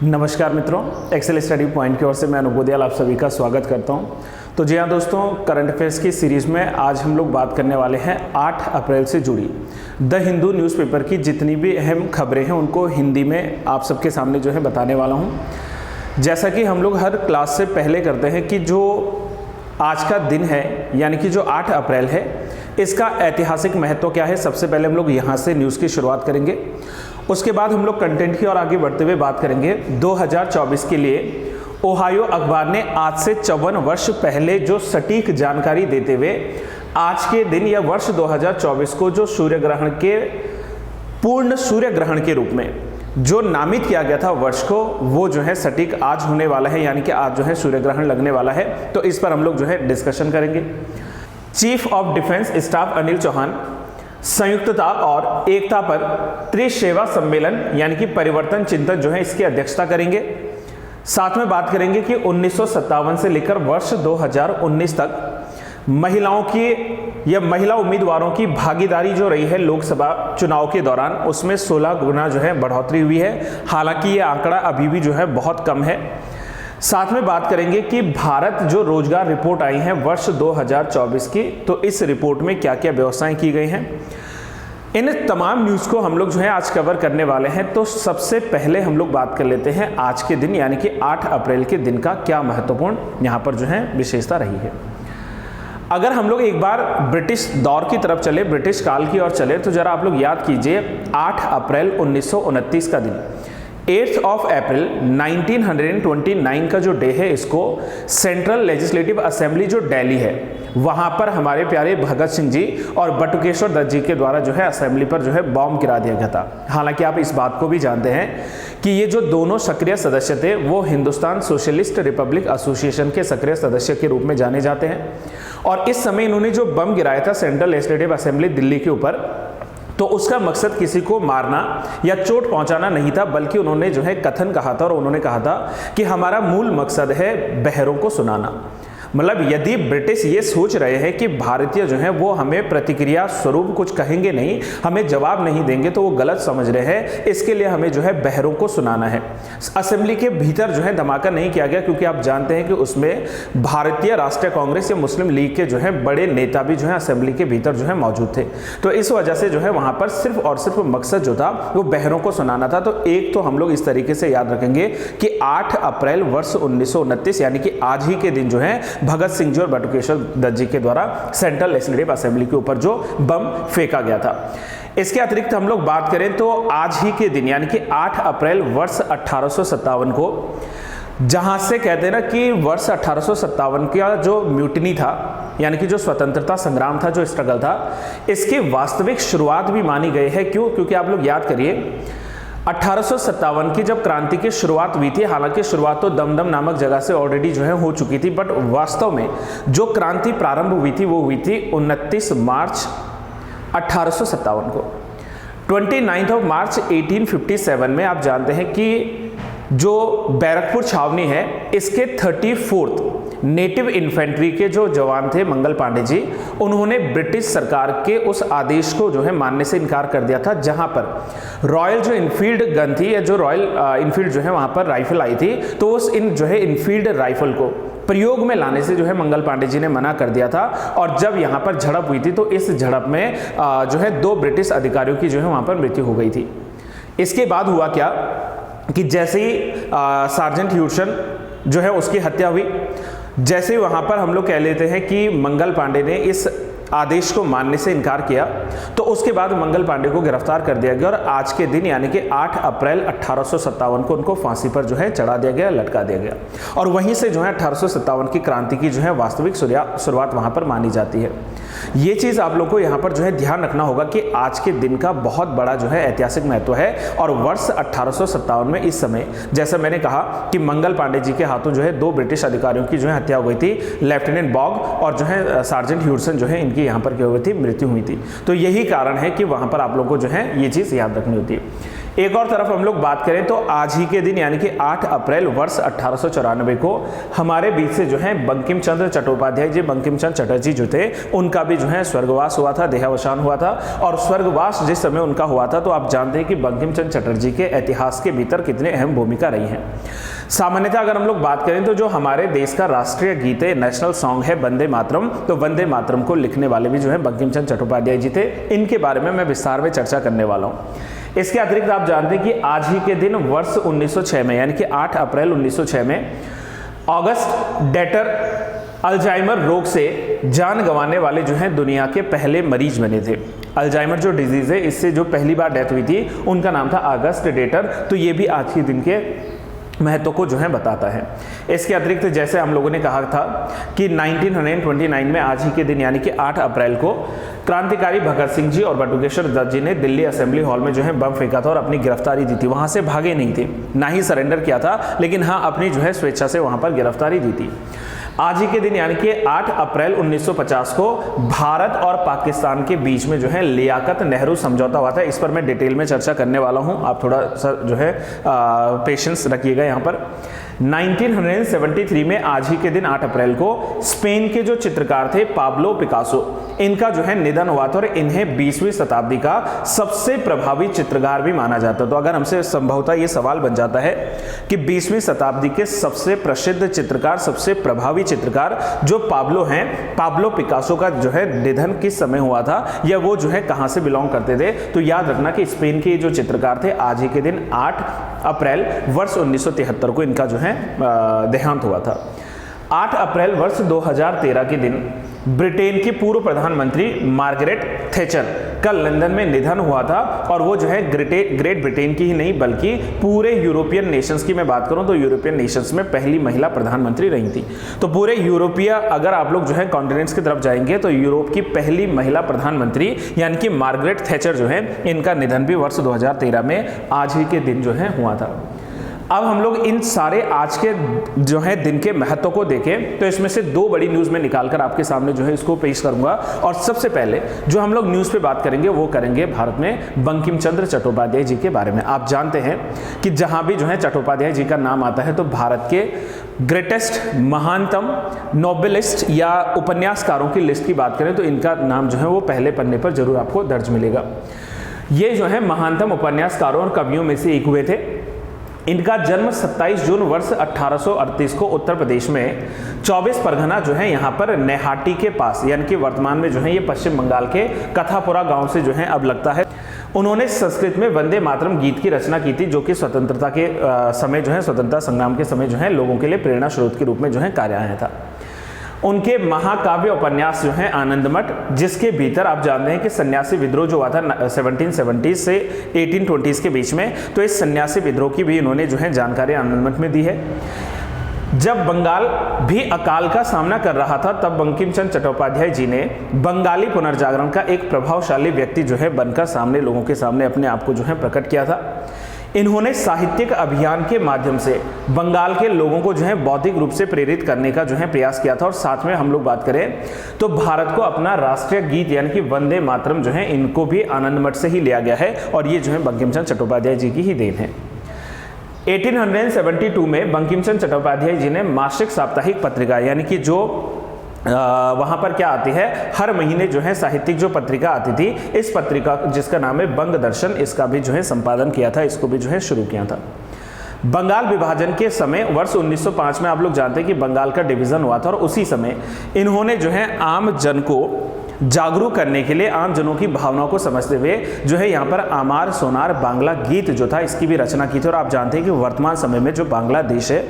नमस्कार मित्रों, Excel study point की ओर से मैं अनुभव दयाल आप सभी का स्वागत करता हूं। तो जी हाँ दोस्तों, करंट अफेयर्स की सीरीज़ में आज हम लोग बात करने वाले हैं 8 अप्रैल से जुड़ी द हिंदू न्यूज़पेपर की जितनी भी अहम खबरें हैं उनको हिंदी में आप सबके सामने जो है बताने वाला हूं। जैसा कि हम लोग हर क्लास से पहले करते हैं कि जो आज का दिन है यानी कि जो 8 अप्रैल है इसका ऐतिहासिक महत्व क्या है, सबसे पहले हम लोग यहाँ से न्यूज़ की शुरुआत करेंगे। उसके बाद हम लोग कंटेंट की और आगे बढ़ते हुए बात करेंगे 2024 के लिए ओहायो अखबार ने आज से 54 वर्ष पहले जो सटीक जानकारी देते हुए आज के दिन या वर्ष 2024 को जो सूर्य ग्रहण के पूर्ण सूर्य ग्रहण के रूप में जो नामित किया गया था वर्ष को, वो जो है सटीक आज होने वाला है, यानी कि आज जो है सूर्य ग्रहण लगने वाला है। तो इस पर हम लोग जो है डिस्कशन करेंगे। Chief of defence staff Anil Chauhan संयुक्तता और एकता पर त्रिसेवा सम्मेलन यानी कि परिवर्तन चिंतन जो है इसकी अध्यक्षता करेंगे। साथ में बात करेंगे कि 1957 से लेकर वर्ष 2019 तक महिलाओं की या महिला उम्मीदवारों की भागीदारी जो रही है लोकसभा चुनाव के दौरान, उसमें 16 गुना जो है बढ़ोतरी हुई है। हालांकि ये आंकड़ा अभी भी जो है बहुत कम है। साथ में बात करेंगे कि भारत जो रोजगार रिपोर्ट आई है वर्ष 2024 की, तो इस रिपोर्ट में क्या क्या व्यवस्थाएं की गई हैं, इन तमाम न्यूज़ को हम लोग जो है आज कवर करने वाले हैं। तो सबसे पहले हम लोग बात कर लेते हैं आज के दिन यानी कि 8 अप्रैल के दिन का क्या महत्वपूर्ण यहाँ पर जो है विशेषता रही है। अगर हम लोग एक बार ब्रिटिश दौर की तरफ चले, ब्रिटिश काल की ओर चले, तो जरा आप लोग याद कीजिए 8 अप्रैल 1929 का दिन, 8 अप्रैल 1929 का जो डे है, इसको सेंट्रल लेजिस्लेटिव असेंबली जो दिल्ली है वहां पर हमारे प्यारे भगत सिंह जी और बटुकेश्वर दत्त जी के द्वारा जो है असेंबली पर जो है बॉम्ब गिरा दिया गया था। हालांकि आप इस बात को भी जानते हैं कि ये जो दोनों सक्रिय सदस्य थे वो हिंदुस्तान सोशलिस्ट रिपब्लिक एसोसिएशन के सक्रिय सदस्य के रूप में जाने जाते हैं। और इस समय इन्होंने जो बम गिराया था सेंट्रल लेजिस्लेटिव असेंबली दिल्ली के ऊपर, तो उसका मकसद किसी को मारना या चोट पहुंचाना नहीं था, बल्कि उन्होंने जो है कथन कहा था और उन्होंने कहा था कि हमारा मूल मकसद है बहरों को सुनाना। मतलब यदि ब्रिटिश ये सोच रहे हैं कि भारतीय जो है वो हमें प्रतिक्रिया स्वरूप कुछ कहेंगे नहीं, हमें जवाब नहीं देंगे, तो वो गलत समझ रहे हैं। इसके लिए हमें जो है बहरों को सुनाना है। असेंबली के भीतर जो है धमाका नहीं किया गया, क्योंकि आप जानते हैं कि उसमें भारतीय राष्ट्रीय कांग्रेस या मुस्लिम लीग के जो है बड़े नेता भी जो है असेंबली के भीतर जो है मौजूद थे। तो इस वजह से जो है वहां पर सिर्फ और सिर्फ मकसद जो था वो बहरों को सुनाना था। तो एक तो हम लोग इस तरीके से याद रखेंगे कि 8 अप्रैल वर्ष 1929 यानी कि आज ही के दिन जो है भगत सिंह जी और बटुकेश्वर दत्त जी के द्वारा सेंट्रल लेजिस्लेटिव असेंबली के ऊपर जो बम फेंका गया था। इसके अतिरिक्त हम लोग बात करें तो आज ही के दिन यानी कि 8 अप्रैल वर्ष 1857 को, जहां से कहते हैं ना कि वर्ष 1857 का जो म्यूटिनी था यानी कि जो स्वतंत्रता संग्राम था, जो स्ट्रगल था, इसकी वास्तविक शुरुआत भी मानी गई है। क्यों? क्योंकि आप लोग याद करिए 1857 की जब क्रांति की शुरुआत हुई थी, हालांकि शुरुआत तो दमदम नामक जगह से ऑलरेडी जो है हो चुकी थी, बट वास्तव में जो क्रांति प्रारंभ हुई थी वो हुई थी 29 मार्च 1857 को। 29 मार्च 1857 में आप जानते हैं कि जो बैरकपुर छावनी है इसके 34th नेटिव इन्फेंट्री के जो जवान थे मंगल पांडे जी, उन्होंने ब्रिटिश सरकार के उस आदेश को जो है मानने से इनकार कर दिया था, जहां पर रॉयल जो इनफील्ड गन थी या जो रॉयल इनफील्ड जो है वहां पर राइफल आई थी, तो उस इन जो है इनफील्ड राइफल को प्रयोग में लाने से जो है मंगल पांडे जी ने मना कर दिया था। और जब यहां पर झड़प हुई थी तो इस झड़प में जो है 2 ब्रिटिश अधिकारियों की जो है वहां पर मृत्यु हो गई थी। इसके बाद हुआ क्या कि जैसे ही सार्जेंट ह्यूडसन जो है उसकी हत्या हुई, जैसे ही वहां पर हम लोग कह लेते हैं कि मंगल पांडे ने इस आदेश को मानने से इनकार किया, तो उसके बाद मंगल पांडे को गिरफ्तार कर दिया गया और आज के दिन यानी कि 8 अप्रैल 1857 को उनको फांसी पर जो है चढ़ा दिया गया, लटका दिया गया। और वहीं से जो है 1857 की क्रांति की जो है वास्तविक शुरुआत वहां पर मानी जाती है। ये चीज़ आप लोग को यहाँ पर जो है ध्यान रखना होगा कि आज के दिन का बहुत बड़ा जो है ऐतिहासिक महत्व है। और वर्ष 1857 में इस समय जैसा मैंने कहा कि मंगल पांडे जी के हाथों जो है 2 ब्रिटिश अधिकारियों की जो है हत्या हो गई थी, लेफ्टिनेंट बॉग और जो है सार्जेंट ह्यूडसन जो है इनकी यहाँ पर क्या हुई थी, मृत्यु हुई थी। तो यही कारण है कि वहाँ पर आप लोगों को जो है ये चीज़ याद रखनी होती है। एक और तरफ हम लोग बात करें तो आज ही के दिन यानी कि 8 अप्रैल वर्ष 1894 को हमारे बीच से जो है बंकिम चंद्र चट्टोपाध्याय जी, बंकिम चंद्र चटर्जी जो थे, उनका भी जो है स्वर्गवास हुआ था, देहावसान हुआ था। और स्वर्गवास जिस समय उनका हुआ था तो आप जानते हैं कि बंकिम चंद्र चटर्जी के इतिहास के भीतर कितनी अहम भूमिका रही है। सामान्यतः अगर हम लोग बात करें तो जो हमारे देश का राष्ट्रीय गीत है, नेशनल सॉन्ग है वंदे मातरम, तो वंदे मातरम को लिखने वाले भी जो है बंकिम चंद्र चट्टोपाध्याय जी थे। इनके बारे में मैं विस्तार में चर्चा करने वाला हूं। इसके अतिरिक्त आप जानते हैं कि आज ही के दिन वर्ष 1906 में यानी कि 8 अप्रैल 1906 में ऑगस्ट डेटर अल्जाइमर रोग से जान गंवाने वाले जो हैं दुनिया के पहले मरीज बने थे। अल्जाइमर जो डिजीज है, इससे जो पहली बार डेथ हुई थी उनका नाम था ऑगस्ट डेटर। तो ये भी आज के दिन के महत्व को जो है बताता है। इसके अतिरिक्त जैसे हम लोगों ने कहा था कि 1929 में आज ही के दिन यानी कि 8 अप्रैल को क्रांतिकारी भगत सिंह जी और बटुकेश्वर दत्त जी ने दिल्ली असेंबली हॉल में जो है बम फेंका था और अपनी गिरफ्तारी दी थी। वहां से भागे नहीं थे, ना ही सरेंडर किया था, लेकिन हाँ अपनी जो है स्वेच्छा से वहां पर गिरफ्तारी दी थी। आज ही के दिन यानी कि 8 अप्रैल 1950 को भारत और पाकिस्तान के बीच में जो है लियाकत नेहरू समझौता हुआ था। इस पर मैं डिटेल में चर्चा करने वाला हूं, आप थोड़ा सा जो है पेशेंस रखिएगा यहाँ पर। 1973 में आज ही के दिन 8 अप्रैल को स्पेन के जो चित्रकार थे पाब्लो पिकासो, इनका जो है निधन हुआ था और इन्हें 20वीं शताब्दी का सबसे प्रभावी चित्रकार भी माना जाता है। तो अगर हमसे संभवतः ये सवाल बन जाता है कि 20वीं शताब्दी के सबसे प्रसिद्ध चित्रकार, सबसे प्रभावी चित्रकार जो पाब्लो हैं, पाब्लो पिकासो का जो है निधन किस समय हुआ था या वो जो है कहां से बिलोंग करते थे, तो याद रखना कि स्पेन के जो चित्रकार थे आज ही के दिन 8 अप्रैल वर्ष 1973 को इनका जो है देहांत हुआ था। 8 अप्रैल वर्ष 2013 के दिन ब्रिटेन की पूर्व प्रधानमंत्री मार्गरेट थैचर का लंदन में निधन हुआ था और वो जो है ग्रेट ब्रिटेन की ही नहीं बल्कि पूरे यूरोपियन नेशंस की मैं बात करूं तो यूरोपियन नेशंस में पहली महिला प्रधानमंत्री रही थी। तो पूरे यूरोपीय अगर आप लोग जो है कॉन्टिनेंट्स की तरफ जाएंगे तो यूरोप की पहली महिला प्रधानमंत्री यानी कि मार्गरेट थैचर जो है, इनका निधन भी वर्ष 2013 में आज ही के दिन जो है हुआ था। अब हम लोग इन सारे आज के जो है दिन के महत्व को देखें तो इसमें से 2 बड़ी न्यूज़ में निकालकर आपके सामने जो है इसको पेश करूंगा। और सबसे पहले जो हम लोग न्यूज़ पे बात करेंगे वो करेंगे भारत में बंकिम चंद्र चट्टोपाध्याय जी के बारे में। आप जानते हैं कि जहां भी जो है चट्टोपाध्याय जी का नाम आता है तो भारत के ग्रेटेस्ट, महानतम नोबेलिस्ट या उपन्यासकारों की लिस्ट की बात करें तो इनका नाम जो है वो पहले पन्ने पर जरूर आपको दर्ज मिलेगा। ये जो है महानतम उपन्यासकारों और कवियों में से एक हुए थे। इनका जन्म 27 जून वर्ष 1838 को उत्तर प्रदेश में 24 परगना जो है यहाँ पर नेहाटी के पास यानी कि वर्तमान में जो है ये पश्चिम बंगाल के कथापुरा गांव से जो है अब लगता है। उन्होंने संस्कृत में वंदे मातरम गीत की रचना की थी जो कि स्वतंत्रता के समय जो है स्वतंत्रता संग्राम के समय जो है लोगों के लिए प्रेरणा स्रोत के रूप में जो है कार्य आया था। उनके महाकाव्य उपन्यास जो है आनंदमठ, जिसके भीतर आप जानते हैं कि सन्यासी विद्रोह जो हुआ था 1770 से 1820 के बीच में, तो इस सन्यासी विद्रोह की भी इन्होंने जो है जानकारी आनंदमठ में दी है। जब बंगाल भी अकाल का सामना कर रहा था तब बंकिम चंद्र चट्टोपाध्याय जी ने बंगाली पुनर्जागरण का एक प्रभावशाली व्यक्ति जो है बनकर सामने लोगों के सामने अपने आप को जो है प्रकट किया था। इन्होंने साहित्यिक अभियान के माध्यम से बंगाल के लोगों को जो है बौद्धिक रूप से प्रेरित करने का जो है प्रयास किया था। और साथ में हम लोग बात करें तो भारत को अपना राष्ट्रीय गीत यानी कि वंदे मातरम जो है इनको भी आनंदमठ से ही लिया गया है और ये जो है बंकिम चंद्र चट्टोपाध्याय जी की ही देन है। 1872 में बंकिम चंद्र चट्टोपाध्याय जी ने मासिक साप्ताहिक पत्रिका यानी कि जो वहां पर क्या आती है हर महीने जो है साहित्यिक जो पत्रिका आती थी, इस पत्रिका जिसका नाम है बंग दर्शन, इसका भी जो है संपादन किया था, इसको भी जो है शुरू किया था। बंगाल विभाजन के समय वर्ष 1905 में आप लोग जानते हैं कि बंगाल का डिवीजन हुआ था और उसी समय इन्होंने जो है आम जन को जागरूक करने के लिए, आम जनों की भावनाओं को समझते हुए जो है यहाँ पर आमार सोनार बांग्ला गीत जो था इसकी भी रचना की थी। और आप जानते हैं कि वर्तमान समय में जो बांग्लादेश है,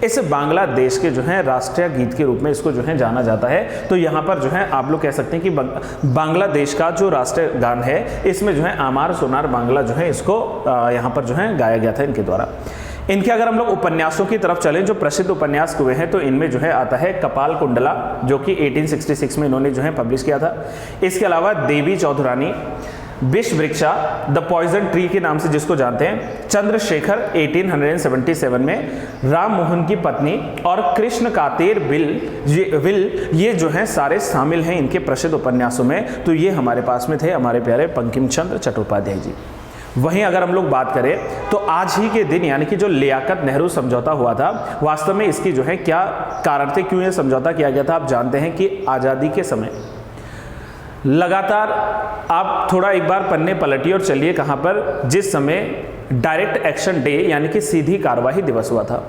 इस बांग्लादेश के जो है राष्ट्रीय गीत के रूप में इसको जो है जाना जाता है। तो यहाँ पर जो है आप लोग कह सकते हैं कि बांग्लादेश का जो राष्ट्रीय गान है इसमें जो है आमार सोनार बांग्ला जो है इसको यहाँ पर जो है गाया गया था इनके द्वारा। इनके अगर हम लोग उपन्यासों की तरफ चलें, जो प्रसिद्ध उपन्यास हुए हैं तो इनमें जो है आता है कपाल कुंडला जो कि 1866 में इन्होंने जो है पब्लिश किया था। इसके अलावा देवी चौधरानी, विष वृक्षा, द पॉइजन ट्री के नाम से जिसको जानते हैं, चंद्रशेखर 1877 में, राम मोहन की पत्नी और कृष्ण कातेर विल ये जो हैं सारे शामिल हैं इनके प्रसिद्ध उपन्यासों में। तो ये हमारे पास में थे हमारे प्यारे बंकिम चंद्र चट्टोपाध्याय जी। वहीं अगर हम लोग बात करें तो आज ही के दिन यानी कि जो लियाकत नेहरू समझौता हुआ था, वास्तव में इसकी जो है क्या कारण थे, क्यों ये समझौता किया गया था। आप जानते हैं कि आज़ादी के समय लगातार, आप थोड़ा एक बार पन्ने पलटिए और चलिए कहाँ पर, जिस समय डायरेक्ट एक्शन डे यानी कि सीधी कार्रवाई दिवस हुआ था।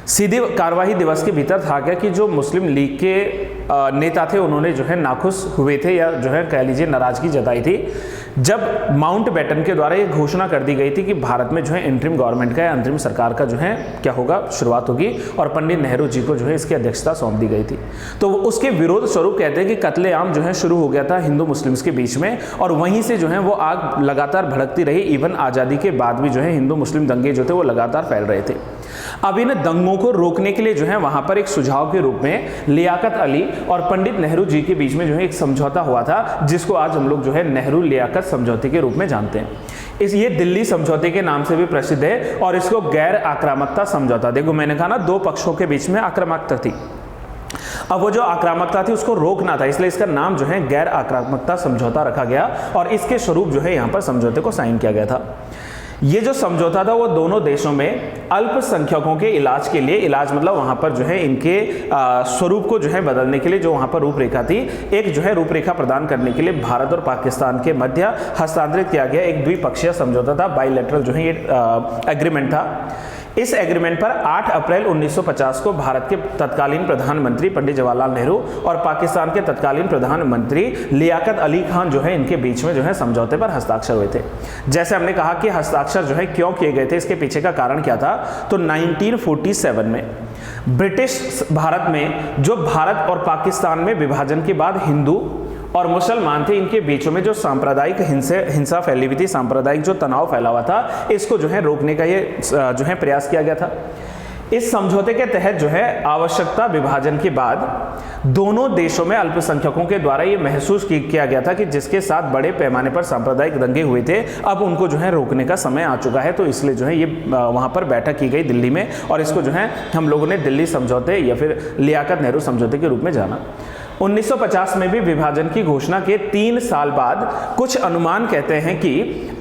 सीधी कार्रवाई दिवस के भीतर था क्या कि जो मुस्लिम लीग के नेता थे उन्होंने जो है नाखुश हुए थे या जो है कह लीजिए नाराजगी जताई थी, जब माउंटबेटन के द्वारा ये घोषणा कर दी गई थी कि भारत में जो है इंटरिम गवर्नमेंट का या अंतरिम सरकार का जो है क्या होगा, शुरुआत होगी, और पंडित नेहरू जी को जो है इसकी अध्यक्षता सौंप दी गई थी। तो उसके विरोध स्वरूप कहते हैं कि कत्लेआम जो है शुरू हो गया था हिंदू मुस्लिम्स के बीच में, और वहीं से जो है वो आग लगातार भड़कती रही। इवन आज़ादी के बाद भी जो है हिंदू मुस्लिम दंगे जो थे वो लगातार फैल रहे थे। अब इन दंगों को रोकने के लिए जो है वहां पर एक सुझाव के रूप में लियाकत अली और पंडित नेहरू जी के बीच में जो है एक समझौता हुआ था, जिसको आज हम लोग जो है नेहरू लियाकत समझौते के रूप में जानते हैं। ये दिल्ली समझौते के नाम से भी प्रसिद्ध है, और इसको गैर आक्रामकता समझौता, देखो मैंने कहा ना दो पक्षों के बीच में आक्रामकता थी, अब वो जो आक्रामकता थी उसको रोकना था, इसलिए इसका नाम जो है गैर आक्रामकता समझौता रखा गया, और इसके स्वरूप जो है यहाँ पर समझौते को साइन किया गया था। ये जो समझौता था वो दोनों देशों में अल्पसंख्यकों के इलाज के लिए, इलाज मतलब वहां पर जो है इनके स्वरूप को जो है बदलने के लिए जो वहां पर रूपरेखा थी, एक जो है रूपरेखा प्रदान करने के लिए भारत और पाकिस्तान के मध्य हस्तांतरित किया गया एक द्विपक्षीय समझौता था, बाइलेटरल जो है ये एग्रीमेंट था। इस एग्रीमेंट पर 8 अप्रैल 1950 को भारत के तत्कालीन प्रधानमंत्री पंडित जवाहरलाल नेहरू और पाकिस्तान के तत्कालीन प्रधानमंत्री लियाकत अली खान जो है इनके बीच में जो है समझौते पर हस्ताक्षर हुए थे। जैसे हमने कहा कि हस्ताक्षर जो है क्यों किए गए थे, इसके पीछे का कारण क्या था, तो 1947 में ब्रिटिश भारत में, जो भारत और पाकिस्तान में विभाजन के बाद हिंदू और मुसलमान थे, इनके बीचों में जो सांप्रदायिक हिंसा फैली हुई थी, सांप्रदायिक जो तनाव फैला हुआ था, इसको जो है रोकने का ये जो है प्रयास किया गया था। इस समझौते के तहत जो है आवश्यकता विभाजन के बाद दोनों देशों में अल्पसंख्यकों के द्वारा ये महसूस किया गया था कि जिसके साथ बड़े पैमाने पर सांप्रदायिक दंगे हुए थे, अब उनको जो है रोकने का समय आ चुका है। तो इसलिए जो है ये वहाँ पर बैठक की गई दिल्ली में, और इसको जो है हम लोगों ने दिल्ली समझौते या फिर लियाकत नेहरू समझौते के रूप में जाना। 1950 में भी विभाजन की घोषणा के 3 साल बाद कुछ अनुमान कहते हैं कि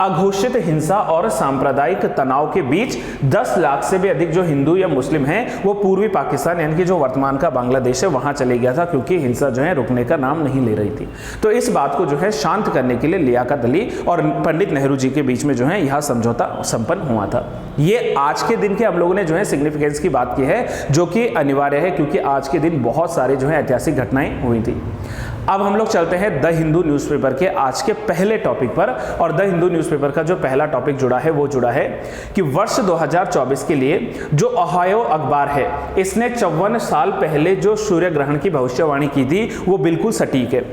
अघोषित हिंसा और सांप्रदायिक तनाव के बीच 10 लाख से भी अधिक जो हिंदू या मुस्लिम हैं वो पूर्वी पाकिस्तान यानी कि जो वर्तमान का बांग्लादेश है वहां चले गया था, क्योंकि हिंसा जो है रुकने का नाम नहीं ले रही थी। तो इस बात को जो है शांत करने के लिए लियाकत अली और पंडित नेहरू जी के बीच में जो है यह समझौता संपन्न हुआ था। ये आज के दिन के हम लोगों ने जो है सिग्निफिकेंस की बात की है, जो कि अनिवार्य है, क्योंकि आज के दिन बहुत सारे जो है ऐतिहासिक घटनाएं हुई थी। अब हम लोग चलते हैं द हिंदू न्यूज़पेपर के आज के पहले टॉपिक पर, और द हिंदू न्यूज़पेपर का जो पहला टॉपिक जुड़ा है वो जुड़ा है कि वर्ष 2024 के लिए जो ओहायो अखबार है, इसने 54 साल पहले जो सूर्य ग्रहण की भविष्यवाणी की थी वो बिल्कुल सटीक है।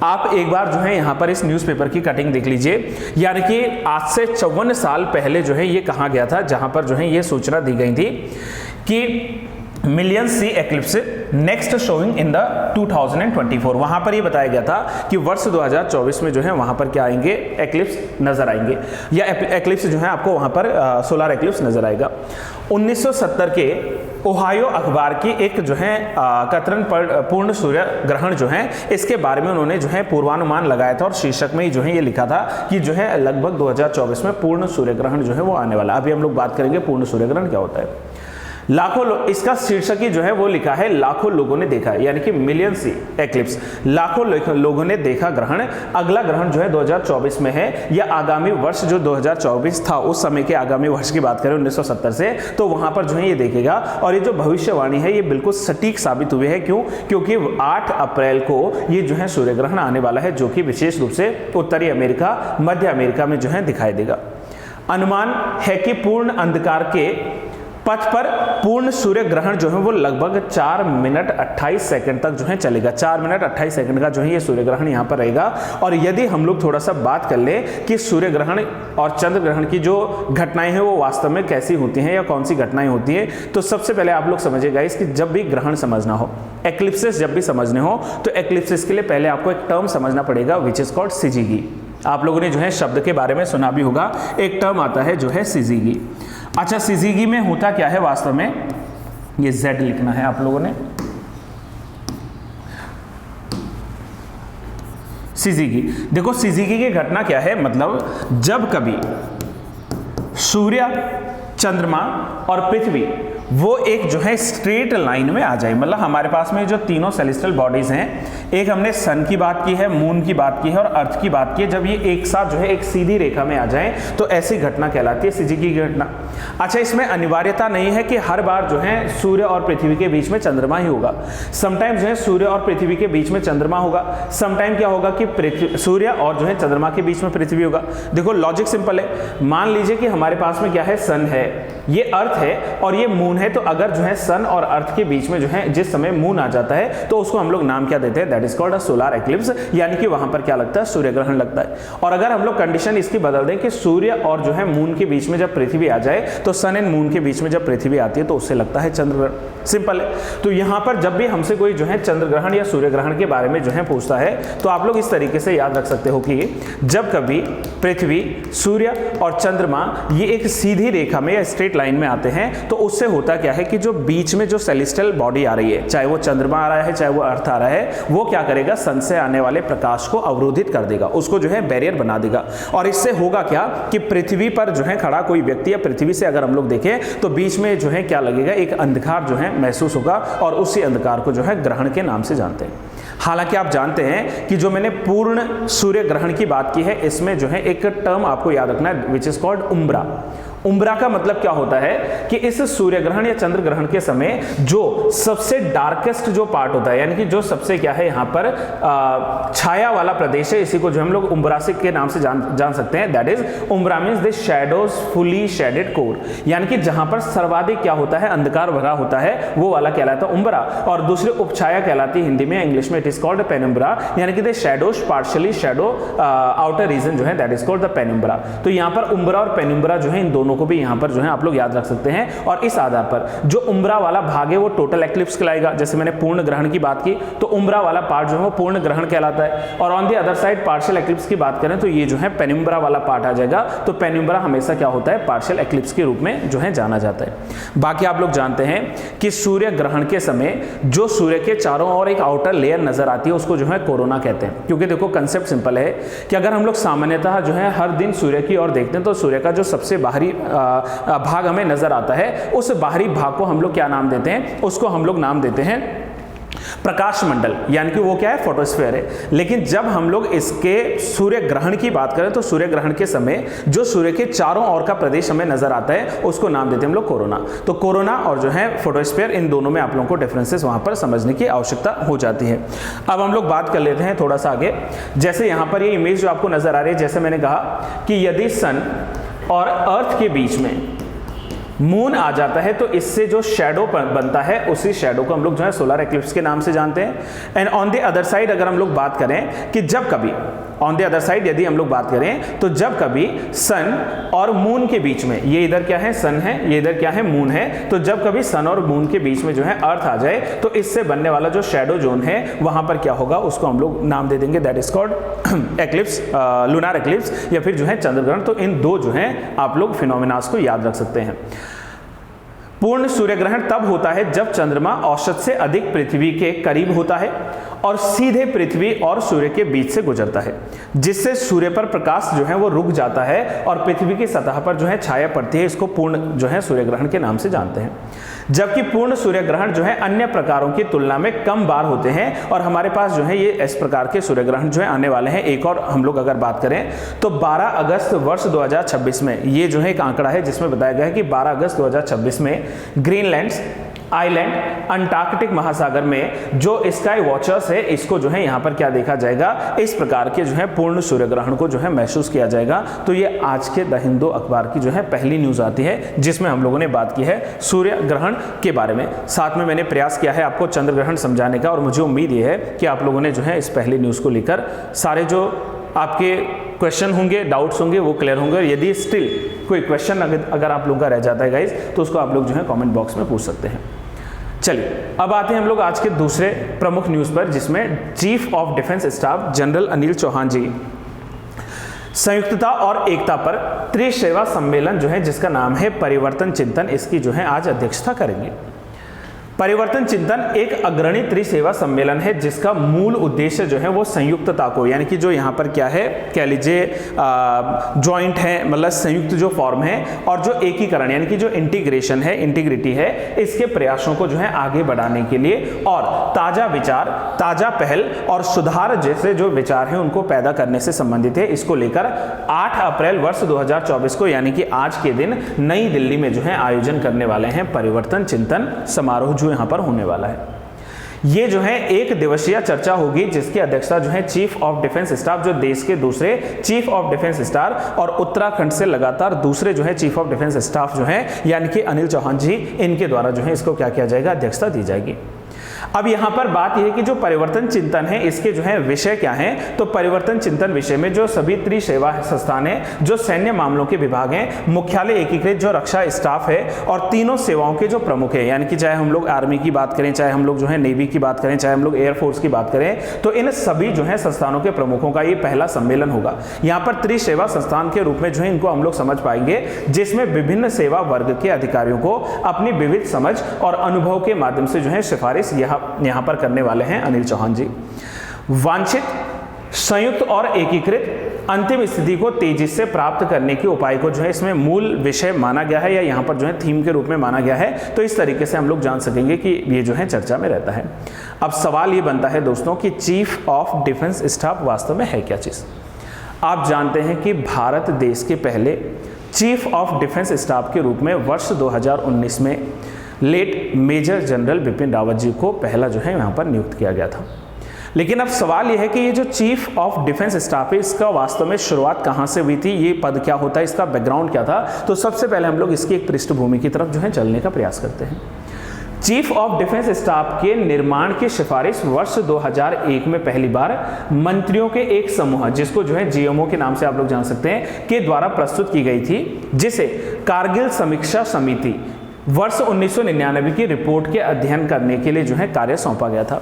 आप एक बार जो है यहाँ पर इस न्यूज़पेपर की कटिंग देख लीजिए, यानी कि आज से 54 साल पहले जो है ये कहा गया था, जहां पर जो है ये सूचना दी गई थी कि million see eclipse next showing in the 2024। वहां पर ये बताया गया था कि वर्ष 2024 में जो है वहां पर क्या आएंगे, एक्लिप्स नजर आएंगे, या एक्लिप्स जो है आपको वहां पर सोलर एक्लिप्स नजर आएगा। 1970 के ओहायो अखबार की एक जो है कतरन पूर्ण सूर्य ग्रहण जो है, इसके बारे में उन्होंने जो है पूर्वानुमान लगाया था, और शीर्षक में ही जो है ये लिखा था कि जो है लगभग 2024 में पूर्ण सूर्य ग्रहण जो है वो आने वाला। अभी हम लोग बात करेंगे पूर्ण सूर्य ग्रहण क्या होता है। लाखों इसका शीर्षक ही जो है वो लिखा है लाखों लोगों ने देखा है, यानी कि मिलियन सी एक्लिप्स, लाखों लोगों ने देखा ग्रहण। अगला ग्रहण जो है 2024 में है, या आगामी वर्ष जो 2024 था उस समय के आगामी वर्ष की बात करें 1970 से, तो वहां पर जो है ये देखेगा। और ये जो भविष्यवाणी है ये बिल्कुल सटीक साबित हुई है। क्यों? क्योंकि 8 अप्रैल को ये जो है सूर्य ग्रहण आने वाला है, जो कि विशेष रूप से उत्तरी अमेरिका, मध्य अमेरिका में जो है दिखाई देगा। अनुमान है कि पूर्ण अंधकार के पथ पर पूर्ण सूर्य ग्रहण जो है वो लगभग 4 मिनट 28 सेकंड तक जो है चलेगा। 4 मिनट 28 सेकंड का जो है ये सूर्य ग्रहण यहाँ पर रहेगा। और यदि हम लोग थोड़ा सा बात कर लें कि सूर्य ग्रहण और चंद्र ग्रहण की जो घटनाएं हैं वो वास्तव में कैसी होती हैं या कौन सी घटनाएं होती हैं, तो सबसे पहले आप लोग समझिएगा इसकी, जब भी ग्रहण समझना हो, एक्लिप्सिस जब भी समझने हो, तो एक्लिप्सिस के लिए पहले आपको एक टर्म समझना पड़ेगा, विच इज कॉल्ड सिजिगी। आप लोगों ने जो है शब्द के बारे में सुना भी होगा, एक टर्म आता है जो है सिजिगी। अच्छा, सिजिगी में होता क्या है वास्तव में, ये Z लिखना है आप लोगों ने। सिजिगी, देखो सिजिगी की घटना क्या है, मतलब जब कभी सूर्य, चंद्रमा और पृथ्वी वो एक जो है स्ट्रेट लाइन में आ जाए। मतलब हमारे पास में जो तीनों सेलेस्टियल बॉडीज हैं, एक हमने सन की बात की है, मून की बात की है और अर्थ की बात की है, जब ये एक साथ जो है एक सीधी रेखा में आ जाएं तो ऐसी घटना कहलाती है सीधी की घटना। अच्छा, इसमें अनिवार्यता नहीं है कि हर बार जो है सूर्य और पृथ्वी के बीच में चंद्रमा ही होगा। समटाइम जो है सूर्य और पृथ्वी के बीच में चंद्रमा होगा, समटाइम क्या होगा कि सूर्य और जो है चंद्रमा के बीच में पृथ्वी होगा। देखो लॉजिक सिंपल है, मान लीजिए कि हमारे पास में क्या है, सन है, ये अर्थ है और ये मून है। तो अगर जो है सन और अर्थ के बीच में जो है जिस समय मून आ जाता है तो उसको हम लोग नाम क्या देते हैं, that is called a solar eclipse, यानी कि वहां पर क्या लगता है, सूर्य ग्रहण लगता है। और अगर हम लोग कंडीशन इसकी बदल दें कि सूर्य और जो है मून के बीच में जब पृथ्वी आ जाए, तो सन एंड मून के बीच में जब पृथ्वी आती है तो उससे लगता है चंद्र ग्रहण। सिंपल है। तो यहां पर जब भी हमसे कोई जो है चंद्र ग्रहण या सूर्य ग्रहण के बारे में जो है पूछता है तो आप लोग इस तरीके से याद रख सकते हो कि जब कभी पृथ्वी, सूर्य और चंद्रमा ये एक सीधी रेखा में या स्ट्रेट लाइन में आते हैं तो उससे होता क्या है कि जो बीच में जो सेलेस्टियल बॉडी आ रही है, चाहे वो चंद्रमा आ रहा है चाहे वो अर्थ आ रहा है, वो क्या करेगा, सन से आने वाले प्रकाश को अवरोधित कर देगा, उसको जो है बैरियर बना देगा। और इससे होगा क्या कि पृथ्वी पर जो है खड़ा कोई व्यक्ति या पृथ्वी से अगर हम लोग देखें तो बीच में जो है क्या लगेगा, एक अंधकार जो है महसूस होगा और उसी अंधकार को जो है ग्रहण के नाम से जानते हैं। हालांकि आप जानते हैं कि जो मैंने पूर्ण सूर्य ग्रहण की बात की है, इसमें जो है एक टर्म आपको याद रखना है विच इज कॉल्ड उम्ब्रा। उम्ब्रा का मतलब क्या होता है कि इस सूर्य ग्रहण या चंद्र ग्रहण के समय जो सबसे डार्केस्ट जो पार्ट होता है, यानी कि जो सबसे क्या है यहाँ पर छाया वाला प्रदेश है, इसी को जो हम लोग उम्ब्रा के नाम से जान सकते हैं। That is उम्ब्रा means the shadows fully shaded core, यानी कि जहां पर सर्वाधिक क्या होता है, अंधकार भरा होता है, वो वाला कहलाता है उम्ब्रा। और दूसरी उपछाया कहलाती है हिंदी में, इंग्लिश में इट इज कॉल्ड पेनुम्ब्रा, यानी कि the shadows partially shadow outer region जो है that is called the penumbra. तो यहाँ पर उम्ब्रा और पेनुम्ब्रा जो है इन दोनों को भी यहां पर जो है आप लोग याद रख सकते हैं। और इस आधार पर जो उम्ब्रा वाला भाग है वो टोटल एक्लिप्स कहलाएगा। जैसे मैंने पूर्ण ग्रहण की बात की तो उम्ब्रा वाला पार्ट जो है वो पूर्ण ग्रहण कहलाता है। और on the other side partial eclipse की बात करें तो ये जो है पेनुम्ब्रा वाला पार्ट आ जाएगा। तो पेनुम्ब्रा हमेशा क्या होता है, पार्शियल एक्लिप्स के रूप में जो है जाना जाता है। बाकी आप लोग जानते हैं कि सूर्य ग्रहण के समय जो सूर्य के चारों ओर एक आउटर लेयर नजर आती है उसको जो है कोरोना कहते हैं। क्योंकि देखो कंसेप्ट सिंपल है कि अगर हम लोग सामान्यतः जो है हर दिन सूर्य की ओर देखते हैं तो सूर्य का जो सबसे बाहरी भाग हमें नजर आता है, उस बाहरी भाग को हम लोग क्या नाम देते हैं, उसको हम लोग नाम देते हैं प्रकाश मंडल, यानी कि वो क्या है, फोटोस्फीयर है। लेकिन जब हम लोग इसके सूर्य ग्रहण की बात करें तो सूर्य ग्रहण के समय जो सूर्य के चारों ओर का प्रदेश हमें नजर आता है उसको नाम देते हैं हम लोग कोरोना। तो कोरोना और जो है फोटोस्फीयर, इन दोनों में आप लोगों को डिफरेंसेस वहां पर समझने की आवश्यकता हो जाती है। अब हम लोग बात कर लेते हैं थोड़ा सा आगे। जैसे यहां पर ये इमेज जो आपको नजर आ रही है, जैसे मैंने कहा कि यदि सन और अर्थ के बीच में मून आ जाता है तो इससे जो शैडो बनता है उसी शैडो को हम लोग जो है सोलर एक्लिप्स के नाम से जानते हैं। And on the other side अगर हम लोग बात करें कि जब कभी ऑन द अदर साइड यदि हम लोग बात करें तो जब कभी सन और मून के बीच में, ये इधर क्या है, सन है, ये इधर क्या है, मून है, तो जब कभी सन और मून के बीच में जो है अर्थ आ जाए तो इससे बनने वाला जो शैडो जोन है वहां पर क्या होगा, उसको हम लोग नाम दे देंगे that is called eclipse, lunar eclipse या फिर जो है चंद्र ग्रहण। तो इन दो जो है आप लोग फिनोमेनास को याद रख सकते हैं। पूर्ण सूर्य ग्रहण तब होता है जब चंद्रमा औसत से अधिक पृथ्वी के करीब होता है और सीधे पृथ्वी और सूर्य के बीच से गुजरता है, जिससे सूर्य पर प्रकाश जो है वो रुक जाता है और पृथ्वी की सतह पर जो है छाया पड़ती है। इसको पूर्ण जो है सूर्य ग्रहण के नाम से जानते हैं। जबकि पूर्ण सूर्य ग्रहण जो है अन्य प्रकारों की तुलना में कम बार होते हैं और हमारे पास जो है ये इस प्रकार के सूर्य ग्रहण जो है आने वाले हैं। एक और हम लोग अगर बात करें तो 12 अगस्त वर्ष 2026 में ये जो है एक आंकड़ा है जिसमें बताया गया है कि 12 अगस्त 2026 में ग्रीनलैंड आइलैंड अंटार्कटिक महासागर में जो स्काई वॉचर्स है इसको जो है यहाँ पर क्या देखा जाएगा, इस प्रकार के जो है पूर्ण सूर्य ग्रहण को जो है महसूस किया जाएगा। तो ये आज के द हिंदू अखबार की जो है पहली न्यूज आती है जिसमें हम लोगों ने बात की है सूर्य ग्रहण के बारे में। साथ में मैंने प्रयास किया है आपको चंद्र ग्रहण समझाने का और मुझे उम्मीद ये है कि आप लोगों ने जो है इस पहली न्यूज को लेकर सारे जो आपके क्वेश्चन होंगे, डाउट्स होंगे वो क्लियर होंगे। यदि स्टिल कोई क्वेश्चन अगर आप लोगों का रह जाता है गाइज तो उसको आप लोग जो है कमेंट बॉक्स में पूछ सकते हैं। चलिए अब आते हैं हम लोग आज के दूसरे प्रमुख न्यूज पर, जिसमें chief of defence staff general Anil Chauhan ji संयुक्तता और एकता पर त्रिसेवा सम्मेलन जो है जिसका नाम है परिवर्तन चिंतन, इसकी जो है आज अध्यक्षता करेंगे। परिवर्तन चिंतन एक अग्रणी त्रिसेवा सम्मेलन है जिसका मूल उद्देश्य जो है वो संयुक्तता को, यानी कि जो यहाँ पर क्या है कह लीजिए जॉइंट है, मतलब संयुक्त जो फॉर्म है, और जो एकीकरण यानी कि जो इंटीग्रेशन है, इंटीग्रिटी है, इसके प्रयासों को जो है आगे बढ़ाने के लिए और ताजा विचार, ताजा पहल और सुधार जैसे जो विचार हैं उनको पैदा करने से संबंधित है। इसको लेकर 8 अप्रैल वर्ष 2024 को यानी कि आज के दिन नई दिल्ली में जो है आयोजन करने वाले हैं परिवर्तन चिंतन समारोह जो यहाँ पर होने वाला है। ये जो है एक दिवसीय चर्चा होगी जिसकी अध्यक्षता जो है चीफ ऑफ डिफेंस स्टाफ, जो देश के दूसरे चीफ ऑफ डिफेंस स्टाफ और उत्तराखंड से लगातार दूसरे जो है चीफ ऑफ डिफेंस स्टाफ जो है यानी कि अनिल चौहान जी, इनके द्वारा जो है इसको क्या किया जाएगा, अध्यक्षता दी जाएगी। अब यहाँ पर बात यह है कि जो परिवर्तन चिंतन है इसके जो है विषय क्या हैं, तो परिवर्तन चिंतन विषय में जो सभी त्रिसेवा संस्थान है, जो सैन्य मामलों के विभाग हैं, मुख्यालय एकीकृत जो रक्षा स्टाफ है और तीनों सेवाओं के जो प्रमुख है, यानी कि चाहे हम लोग आर्मी की बात करें, चाहे हम लोग जो है नेवी की बात करें, चाहे हम लोग एयरफोर्स की बात करें, तो इन सभी जो है संस्थानों के प्रमुखों का ये पहला सम्मेलन होगा। यहाँ पर त्रिसेवा संस्थान के रूप में जो है इनको हम लोग समझ पाएंगे, जिसमें विभिन्न सेवा वर्ग के अधिकारियों को अपनी विविध समझ और अनुभव के माध्यम से जो है सिफारिश यहाँ पर करने वाले हैं अनिल चौहान जी। वांछित संयुक्त और एकीकृत अंतिम स्थिति को तेजी से प्राप्त करने के उपाय को जो है इसमें मूल विषय माना गया है, या यहाँ पर जो है थीम के रूप में माना गया है। तो इस तरीके से हम लोग जान सकेंगे कि ये जो है चर्चा में रहता है। अब सवाल ये बनता है दोस्तों कि चीफ ऑफ डिफेंस स्टाफ वास्तव में है क्या चीज। आप जानते हैं कि भारत देश के पहले चीफ ऑफ डिफेंस स्टाफ के रूप में वर्ष 2019 में late major general Bipin Rawat ji को पहला जो है यहाँ पर नियुक्त किया गया था। लेकिन अब सवाल यह है कि ये जो चीफ ऑफ डिफेंस स्टाफ है इसका वास्तव में शुरुआत कहाँ से हुई थी, ये पद क्या होता है, इसका बैकग्राउंड क्या था। तो सबसे पहले हम लोग इसकी एक पृष्ठभूमि की तरफ जो है चलने का प्रयास करते हैं। चीफ ऑफ डिफेंस स्टाफ के निर्माण की सिफारिश वर्ष 2001 में पहली बार मंत्रियों के एक समूह, जिसको जो है जीएमओ के नाम से आप लोग जान सकते हैं, के द्वारा प्रस्तुत की गई थी, जिसे कारगिल समीक्षा समिति वर्ष 1999 की रिपोर्ट के अध्ययन करने के लिए जो है कार्य सौंपा गया था।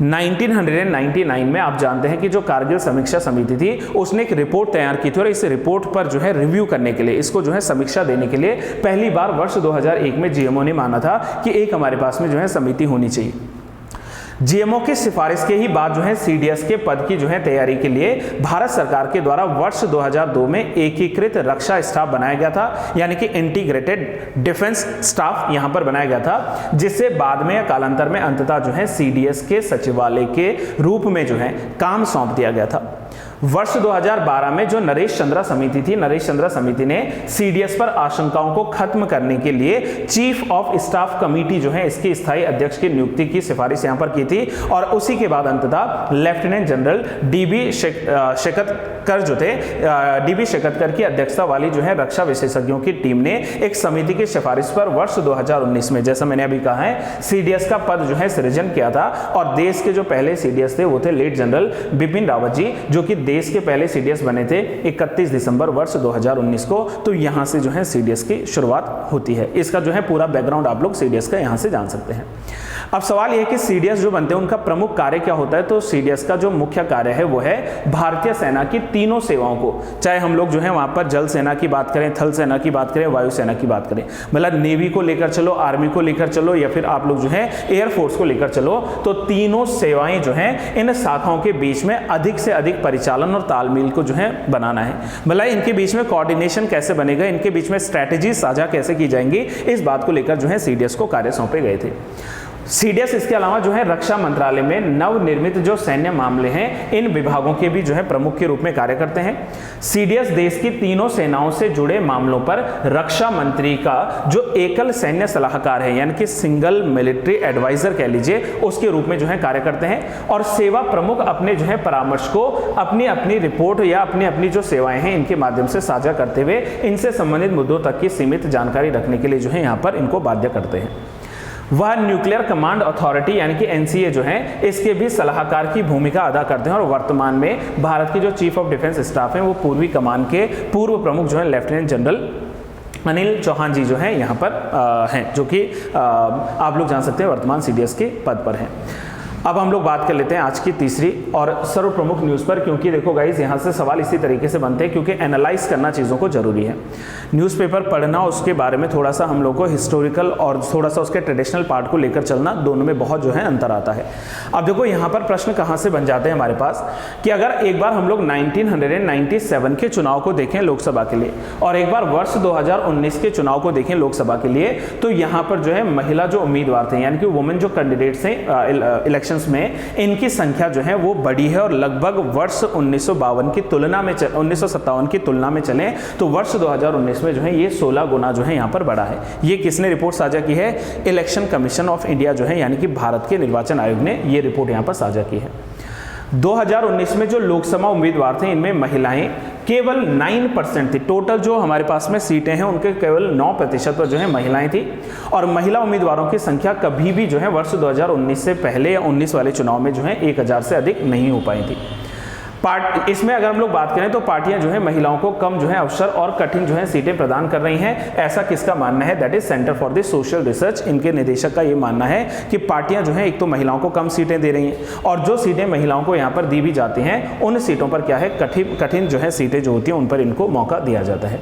1999 में आप जानते हैं कि जो कारगिल समीक्षा समिति थी उसने एक रिपोर्ट तैयार की थी और इस रिपोर्ट पर जो है रिव्यू करने के लिए, इसको जो है समीक्षा देने के लिए पहली बार वर्ष 2001 में जीएमओ ने माना था कि एक हमारे पास में जो है समिति होनी चाहिए। जीएमओ की सिफारिश के ही बाद जो है सीडीएस के पद की जो है तैयारी के लिए भारत सरकार के द्वारा वर्ष 2002 में एकीकृत रक्षा स्टाफ बनाया गया था, यानी कि इंटीग्रेटेड डिफेंस स्टाफ यहां पर बनाया गया था, जिससे बाद में कालांतर में अंततः जो है सीडीएस के सचिवालय के रूप में जो है काम सौंप दिया गया था। वर्ष 2012 में जो नरेश चंद्रा समिति थी, नरेश चंद्रा समिति ने सीडीएस पर आशंकाओं को खत्म करने के लिए चीफ ऑफ स्टाफ कमेटी जो है इसके स्थायी अध्यक्ष की नियुक्ति की सिफारिश यहां पर की थी और उसी के बाद अंततः लेफ्टिनेंट जनरल डीबी शेकतकर जो थे, डीबी शेकतकर की अध्यक्षता वाली जो है रक्षा विशेषज्ञों की टीम ने एक समिति की सिफारिश पर वर्ष 2019 में, जैसा मैंने अभी कहा है, सीडीएस का पद जो है सृजन किया था और देश के जो पहले सीडीएस थे वो थे लेट जनरल बिपिन रावत जी, जो कि देश के पहले सीडीएस बने थे 31 दिसंबर वर्ष 2019 को। तो यहां से जो है सीडीएस की शुरुआत होती है। इसका जो है पूरा बैकग्राउंड आप लोग सीडीएस का यहां से जान सकते हैं। अब सवाल यह है कि सीडीएस जो बनते हैं उनका प्रमुख कार्य क्या होता है। तो सीडीएस का जो मुख्य कार्य है वो है भारतीय सेना की तीनों सेवाओं को, चाहे हम लोग जो है वहां पर जल सेना की बात करें, थल सेना की बात करें, वायुसेना की बात करें, मतलब नेवी को लेकर चलो, आर्मी को लेकर चलो या फिर आप लोग जो है एयरफोर्स को लेकर चलो, तो तीनों सेवाएं जो है इन शाखाओं के बीच में अधिक से अधिक परिचालन और तालमेल को जो है बनाना है। मतलब इनके बीच में कोऑर्डिनेशन कैसे बनेगा, इनके बीच में स्ट्रैटेजी साझा कैसे की जाएंगी, इस बात को लेकर जो है सीडीएस को कार्य सौंपे गए थे। सीडीएस इसके अलावा जो है रक्षा मंत्रालय में नवनिर्मित जो सैन्य मामले हैं इन विभागों के भी जो है प्रमुख के रूप में कार्य करते हैं। सीडीएस देश की तीनों सेनाओं से जुड़े मामलों पर रक्षा मंत्री का जो एकल सैन्य सलाहकार है, यानी कि सिंगल मिलिट्री एडवाइजर कह लीजिए, उसके रूप में जो है कार्य करते हैं और सेवा प्रमुख अपने जो है परामर्श को अपनी अपनी रिपोर्ट या अपनी अपनी जो सेवाएं हैं इनके माध्यम से साझा करते हुए इनसे संबंधित मुद्दों तक की सीमित जानकारी रखने के लिए जो है यहाँ पर इनको बाध्य करते हैं। वह न्यूक्लियर कमांड अथॉरिटी यानी कि एनसीए जो है इसके भी सलाहकार की भूमिका अदा करते हैं और वर्तमान में भारत की जो चीफ ऑफ डिफेंस स्टाफ है वो पूर्वी कमान के पूर्व प्रमुख जो है लेफ्टिनेंट जनरल अनिल चौहान जी जो है यहाँ पर हैं, जो कि आप लोग जान सकते हैं वर्तमान सीडीएस के पद पर हैं। अब हम लोग बात कर लेते हैं आज की तीसरी और सर्वप्रमुख न्यूज़ पर, क्योंकि देखो गाइस यहाँ से सवाल इसी तरीके से बनते हैं, क्योंकि एनालाइज करना चीज़ों को जरूरी है। न्यूज़पेपर पढ़ना, उसके बारे में थोड़ा सा हम लोग को हिस्टोरिकल और थोड़ा सा उसके ट्रेडिशनल पार्ट को लेकर चलना, दोनों में बहुत जो है अंतर आता है। अब देखो यहाँ पर प्रश्न कहाँ से बन जाते हैं हमारे पास कि अगर एक बार हम लोग 1997 के चुनाव को देखें लोकसभा के लिए और एक बार वर्ष 2019 के चुनाव को देखें लोकसभा के लिए, तो यहाँ पर जो है महिला जो उम्मीदवार थे यानी कि वुमेन जो कैंडिडेट्स हैं इलेक्शंस में, इनकी संख्या जो है वो बढ़ी है और लगभग वर्ष 1952 की तुलना में 1957 की तुलना में चलें तो वर्ष 2019 में जो है ये 16 गुना जो है यहाँ पर बढ़ा है। ये किसने रिपोर्ट साझा की है? इलेक्शन कमीशन ऑफ इंडिया जो है यानी कि भारत के निर्वाचन आयोग ने ये रिपोर्ट यहाँ पर साझा की है। 2019 में जो लोकसभा उम्मीदवार थे इनमें महिलाएं केवल 9% थी। टोटल जो हमारे पास में सीटें हैं उनके केवल 9% पर जो है महिलाएं थी और महिला उम्मीदवारों की संख्या कभी भी जो है वर्ष 2019 से पहले या 19 वाले चुनाव में जो है 1000 से अधिक नहीं हो पाई थी। इसमें अगर हम लोग बात करें तो पार्टियां जो है महिलाओं को कम जो है अवसर और कठिन जो है सीटें प्रदान कर रही हैं। ऐसा किसका मानना है? That is centre for the social research. इनके निदेशक का ये मानना है कि पार्टियां जो है एक तो महिलाओं को कम सीटें दे रही हैं और जो सीटें महिलाओं को यहाँ पर दी भी जाती हैं उन सीटों पर क्या है, कठिन जो है सीटें जो होती हैं उन पर इनको मौका दिया जाता है।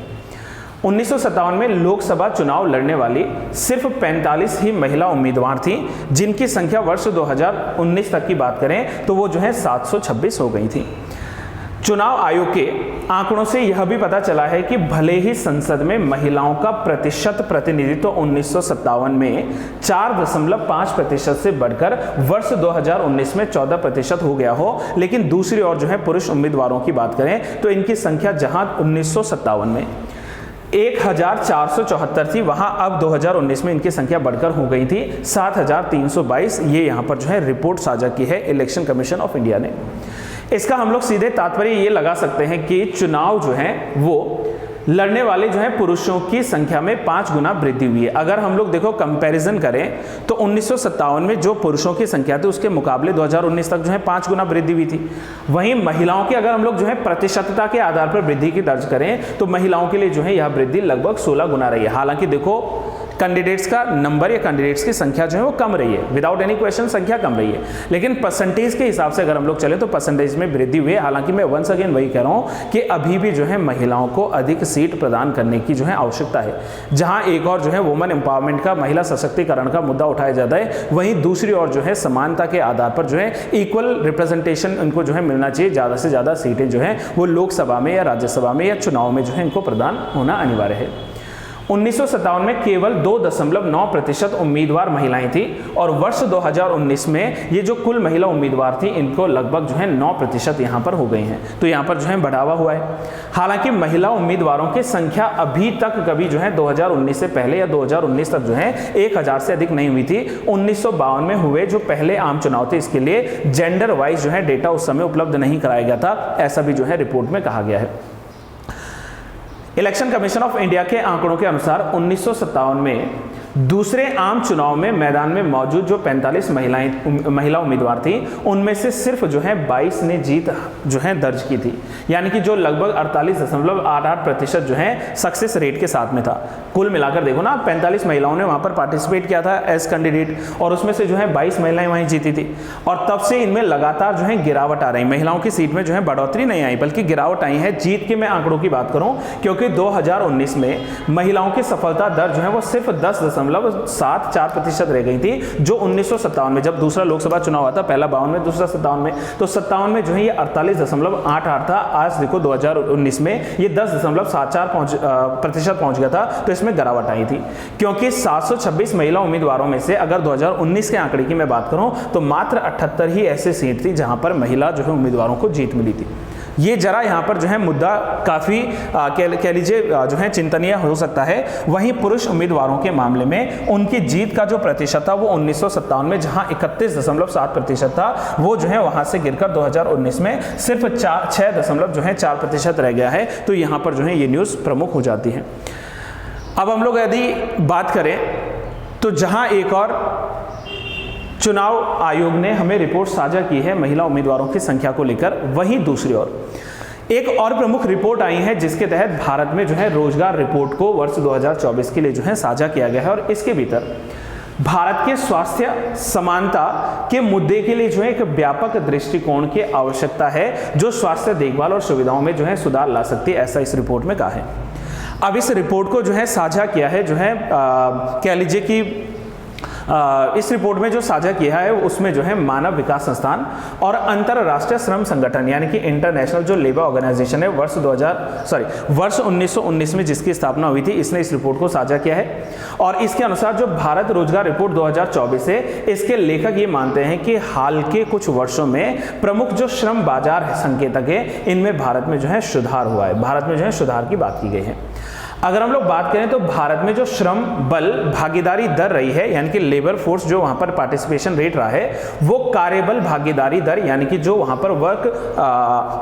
1957 में लोकसभा चुनाव लड़ने वाली सिर्फ 45 ही महिला उम्मीदवार थी, जिनकी संख्या वर्ष 2019 तक की बात करें तो वो जो है 726 हो गई थी। चुनाव आयोग के आंकड़ों से यह भी पता चला है कि भले ही संसद में महिलाओं का प्रतिशत प्रतिनिधित्व 1957 में 4.5% से बढ़कर वर्ष 2019 में 14% हो गया हो, लेकिन दूसरी ओर जो है पुरुष उम्मीदवारों की बात करें तो इनकी संख्या जहां 1957 में 1474 थी, वहां अब 2019 में इनकी संख्या बढ़कर हो गई थी 7322। ये यहां पर जो है रिपोर्ट साझा की है इलेक्शन कमीशन ऑफ इंडिया ने। इसका हम लोग सीधे तात्पर्य ये लगा सकते हैं कि चुनाव जो है वो लड़ने वाले जो है पुरुषों की संख्या में 5 गुना वृद्धि हुई है। अगर हम लोग देखो कंपैरिजन करें तो 1957 में जो पुरुषों की संख्या थी उसके मुकाबले 2019 तक जो है 5 गुना वृद्धि हुई थी। वहीं महिलाओं की अगर हम लोग जो है प्रतिशतता के आधार पर वृद्धि की दर्ज करें तो महिलाओं के लिए जो है यह वृद्धि लगभग 16 गुना रही है। हालांकि देखो कैंडिडेट्स का नंबर या कैंडिडेट्स की संख्या जो है वो कम रही है, विदाउट एनी क्वेश्चन संख्या कम रही है, लेकिन परसेंटेज के हिसाब से अगर हम लोग चले तो परसेंटेज में वृद्धि हुई है। हालांकि मैं वंस अगेन वही कह रहा हूं कि अभी भी जो है महिलाओं को अधिक सीट प्रदान करने की जो है आवश्यकता है। जहां एक और जो है वुमेन एम्पावरमेंट का, महिला सशक्तिकरण का मुद्दा उठाया जाता है, वहीं दूसरी ओर जो है समानता के आधार पर जो है इक्वल रिप्रेजेंटेशन इनको जो है मिलना चाहिए। ज़्यादा से ज़्यादा सीटें जो है वो लोकसभा में या राज्यसभा में या चुनाव में जो है इनको प्रदान होना अनिवार्य है। 1957 में केवल 2.9% उम्मीदवार महिलाएं थी और वर्ष 2019 में ये जो कुल महिला उम्मीदवार थी इनको लगभग जो है 9% यहाँ पर हो गई हैं। तो यहाँ पर जो है बढ़ावा हुआ है। हालांकि महिला उम्मीदवारों की संख्या अभी तक कभी जो है 2019 से पहले या 2019 तक जो है 1000 से अधिक नहीं हुई थी। 1952 में हुए जो पहले आम चुनाव थे इसके लिए जेंडर वाइज जो है डेटा उस समय उपलब्ध नहीं कराया गया था, ऐसा भी जो है रिपोर्ट में कहा गया है। इलेक्शन कमीशन ऑफ इंडिया के आंकड़ों के अनुसार 1957 में दूसरे आम चुनाव में मैदान में मौजूद जो 45 महिला उम्मीदवार थी उनमें से सिर्फ जो है 22 ने जीत जो है दर्ज की थी, यानी कि जो लगभग 48.88% जो है सक्सेस रेट के साथ में था। कुल मिलाकर देखो ना, 45 महिलाओं ने वहां पर पार्टिसिपेट किया था एज कैंडिडेट और उसमें से जो है 22 महिलाएं वहीं जीती थी और तब से इनमें लगातार जो है गिरावट आ रही। महिलाओं की सीट में जो है बढ़ोतरी नहीं आई बल्कि गिरावट आई है। जीत के मैं आंकड़ों की बात करूं क्योंकि 2019 में महिलाओं की सफलता दर जो है वो सिर्फ 10.74% रह गई थी, जो 1957 में जब दूसरा लोकसभा चुनाव हुआ था, पहला 52 में दूसरा 57 में, तो 57 में जो है ये 48.88 था। आज देखो 2019 में ये 10.74% पहुंच गया था। तो इसमें गिरावट आई थी क्योंकि 726 महिला उम्मीदवारों में से अगर 2019 के आंकड़े की मैं बात करूं तो मात्र 78 ही ऐसे सीट थी जहां पर महिला जो है उम्मीदवारों को जीत मिली थी। ये जरा यहाँ पर जो है मुद्दा काफ़ी कह लीजिए जो है चिंतनीय हो सकता है। वहीं पुरुष उम्मीदवारों के मामले में उनकी जीत का जो प्रतिशत था वो 1957 में जहाँ 31.7% था, वो जो है वहाँ से गिरकर 2019 में सिर्फ 6.4% रह गया है। तो यहाँ पर जो है ये न्यूज़ प्रमुख हो जाती है। अब हम लोग यदि बात करें तो जहाँ एक और चुनाव आयोग ने हमें रिपोर्ट साझा की है महिला उम्मीदवारों की संख्या को लेकर, वहीं दूसरी ओर एक और प्रमुख रिपोर्ट आई है जिसके तहत भारत में जो है रोजगार रिपोर्ट को वर्ष 2024 के लिए जो है साझा किया गया है और इसके भीतर भारत के स्वास्थ्य समानता के मुद्दे के लिए जो है एक व्यापक दृष्टिकोण की आवश्यकता है जो स्वास्थ्य देखभाल और सुविधाओं में जो है सुधार ला सकती है, ऐसा इस रिपोर्ट में कहा है। अब इस रिपोर्ट को जो है साझा किया है जो है कह लीजिए कि इस रिपोर्ट में जो साझा किया है उसमें जो है मानव विकास संस्थान और अंतरराष्ट्रीय श्रम संगठन यानी कि इंटरनेशनल जो लेबर ऑर्गेनाइजेशन है वर्ष 1919 में जिसकी स्थापना हुई थी, इसने इस रिपोर्ट को साझा किया है। और इसके अनुसार जो भारत रोजगार रिपोर्ट 2024 है, इसके लेखक ये मानते हैं कि हाल के कुछ वर्षों में प्रमुख जो श्रम बाजार संकेतक है इनमें भारत में जो है सुधार हुआ है, भारत में जो है सुधार की बात की गई है। अगर हम लोग बात करें तो भारत में जो श्रम बल भागीदारी दर रही है यानी कि लेबर फोर्स जो वहां पर पार्टिसिपेशन रेट रहा है वो कार्यबल भागीदारी दर यानी कि जो वहां पर वर्क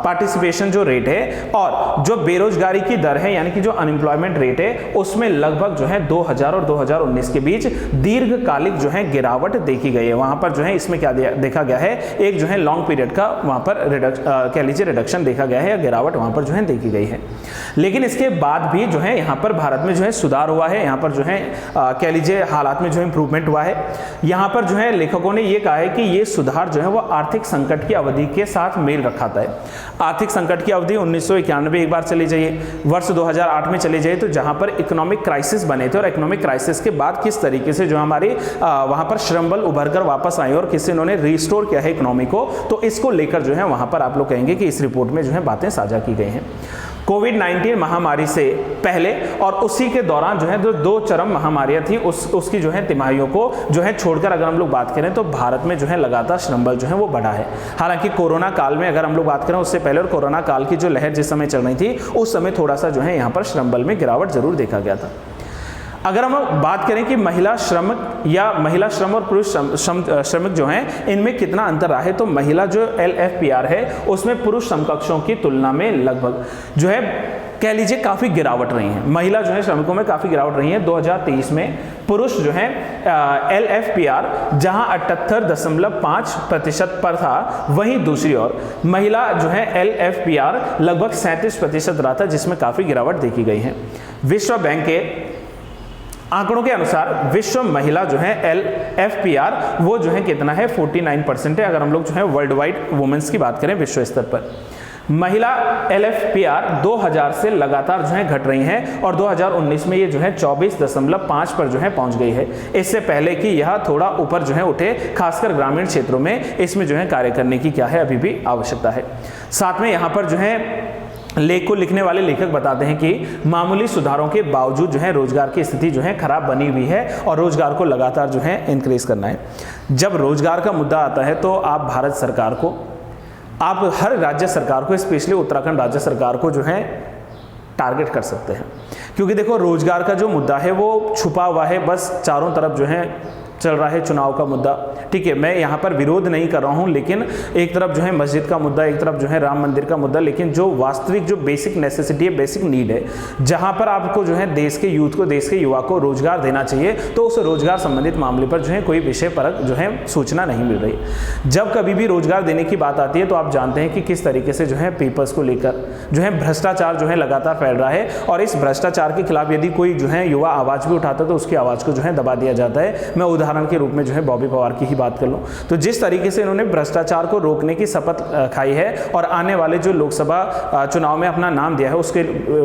पार्टिसिपेशन जो रेट है और जो बेरोजगारी की दर है यानी कि जो अनएम्प्लॉयमेंट रेट है उसमें लगभग जो है 2000 और 2019 के बीच दीर्घकालिक जो है गिरावट देखी गई है। वहां पर जो है इसमें क्या देखा गया है, एक जो है लॉन्ग पीरियड का वहां पर कह लीजिए रिडक्शन देखा गया है या गिरावट वहां पर जो है देखी गई है। लेकिन इसके बाद भी जो है यहाँ पर भारत में जो है सुधार हुआ है, यहाँ पर जो है कह लीजिए हालात में जो है इंप्रूवमेंट हुआ है। यहाँ पर जो है लेखकों ने ये कहा है कि ये सुधार जो है वो आर्थिक संकट की अवधि के साथ मेल रखाता है। आर्थिक संकट की अवधि 1991 एक बार चली जाइए, वर्ष 2008 में चले जाइए तो जहाँ पर इकोनॉमिक क्राइसिस बने थे और इकोनॉमिक क्राइसिस के बाद किस तरीके से जो हमारे वहाँ पर श्रम बल उभर कर वापस आए और किसी इन्होंने रिस्टोर किया है इकोनॉमी को, तो इसको लेकर जो है वहाँ पर आप लोग कहेंगे कि इस रिपोर्ट में जो है बातें साझा की गई हैं। कोविड-19 महामारी से पहले और उसी के दौरान जो है दो चरम महामारियां थी, उसकी जो है तिमाहियों को जो है छोड़कर अगर हम लोग बात करें तो भारत में जो है लगातार श्रम बल जो है वो बढ़ा है। हालांकि कोरोना काल में अगर हम लोग बात करें उससे पहले और कोरोना काल की जो लहर जिस समय चल रही थी उस समय थोड़ा सा जो है यहाँ पर श्रम बल में गिरावट जरूर देखा गया था। अगर हम बात करें कि महिला श्रमिक या महिला श्रम और पुरुष श्रमिक जो हैं इनमें कितना अंतर रहा है, तो महिला जो LFPR है उसमें पुरुष समकक्षों की तुलना में लगभग जो है कह लीजिए काफ़ी गिरावट रही है। महिला जो है श्रमिकों में काफ़ी गिरावट रही है। 2023 में पुरुष जो है LFPR जहां 78.5% पर था, वहीं दूसरी ओर महिला जो है LFPR लगभग 37% रहा था, जिसमें काफ़ी गिरावट देखी गई है। विश्व बैंक के आंकड़ों के अनुसार विश्व महिला जो है LFPR वो जो है कितना है 49% है। अगर हम लोग जो है वर्ल्ड वाइड वुमेन्स की बात करें विश्व स्तर पर, महिला LFPR 2000 से लगातार जो है घट रही हैं और 2019 में ये जो है 24.5 पर जो है पहुंच गई है। इससे पहले कि यह थोड़ा ऊपर जो है उठे, खासकर ग्रामीण क्षेत्रों में इसमें जो है कार्य करने की क्या है अभी भी आवश्यकता है। साथ में यहाँ पर जो है लेख को लिखने वाले लेखक बताते हैं कि मामूली सुधारों के बावजूद जो है रोजगार की स्थिति जो है खराब बनी हुई है और रोजगार को लगातार जो है इंक्रीज करना है। जब रोजगार का मुद्दा आता है तो आप भारत सरकार को, आप हर राज्य सरकार को, स्पेशली उत्तराखंड राज्य सरकार को जो है टारगेट कर सकते हैं, क्योंकि देखो रोजगार का जो मुद्दा है वो छुपा हुआ है, बस चारों तरफ जो है चल रहा है चुनाव का मुद्दा। ठीक है, मैं यहाँ पर विरोध नहीं कर रहा हूँ, लेकिन एक तरफ जो है मस्जिद का मुद्दा, एक तरफ जो है राम मंदिर का मुद्दा, लेकिन जो वास्तविक जो बेसिक नेसेसिटी है, बेसिक नीड है, जहाँ पर आपको जो है देश के यूथ को, देश के युवा को रोजगार देना चाहिए, तो उस रोजगार संबंधित मामले पर जो है कोई विषय परक जो है सूचना नहीं मिल रही। जब कभी भी रोजगार देने की बात आती है तो आप जानते हैं कि किस तरीके से जो है पीपल्स को लेकर जो है भ्रष्टाचार जो है लगातार फैल रहा है, और इस भ्रष्टाचार के खिलाफ यदि कोई जो है युवा आवाज भी उठाता है तो उसकी आवाज को जो है दबा दिया जाता है। मैं उदाहरण के रूप में जो है बॉबी पवार की ही बात कर लूं तो जिस तरीके से इन्होंने भ्रष्टाचार को रोकने की शपथ खाई है और आने वाले जो लोकसभा चुनाव में अपना नाम दिया है उसके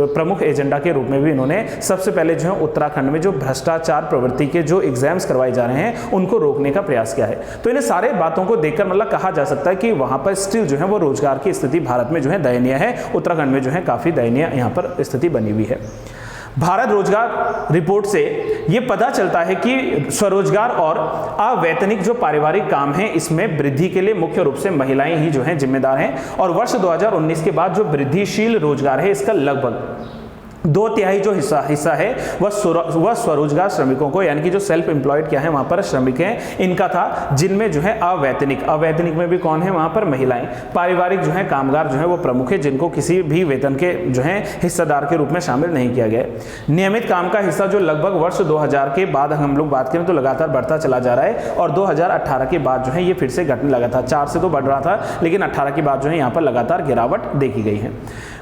प्रमुख एजेंडा के रूप में भी इन्होंने सबसे पहले जो है उत्तराखंड में जो भ्रष्टाचार प्रवृत्ति के जो एग्जाम्स करवाए जा रहे हैं उनको रोकने का प्रयास किया है। तो इन सारे बातों को देखकर मतलब कहा जा सकता है कि वहां पर स्टिल जो है वो रोजगार की स्थिति भारत में जो है दयनीय है। उत्तराखंड में जो है काफी दयनीय यहाँ पर स्थिति बनी हुई है। भारत रोजगार रिपोर्ट से ये पता चलता है कि स्वरोजगार और अवैतनिक जो पारिवारिक काम है इसमें वृद्धि के लिए मुख्य रूप से महिलाएं ही जो हैं जिम्मेदार हैं, और वर्ष 2019 के बाद जो वृद्धिशील रोजगार है इसका लगभग 2/3 जो हिस्सा है वह स्वरोजगार श्रमिकों को, यानी कि जो सेल्फ एम्प्लॉयड क्या है वहां पर श्रमिक हैं इनका था, जिनमें जो है अवैतनिक में भी कौन है वहां पर महिलाएं, पारिवारिक जो है कामगार जो है वो प्रमुख है जिनको किसी भी वेतन के जो है हिस्सेदार के रूप में शामिल नहीं किया गया। नियमित काम का हिस्सा जो लगभग वर्ष 2000 के बाद हम लोग बात करें तो लगातार बढ़ता चला जा रहा है, और 2018 के बाद जो है ये फिर से घटने लगा था। 4 से तो बढ़ रहा था, लेकिन 18 के बाद जो है यहाँ पर लगातार गिरावट देखी गई है।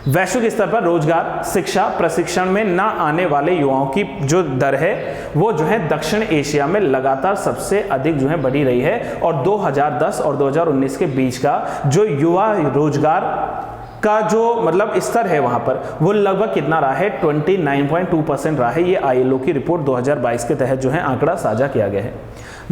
वैश्विक स्तर पर रोजगार, शिक्षा, प्रशिक्षण में न आने वाले युवाओं की जो दर है वो जो है दक्षिण एशिया में लगातार सबसे अधिक जो है बढ़ी रही है। और 2010 और 2019 के बीच का जो युवा रोजगार का जो मतलब स्तर है वहां पर वो लगभग कितना रहा है, 29.2% रहा है। ये ILO की रिपोर्ट 2022 के तहत जो है आंकड़ा साझा किया गया है।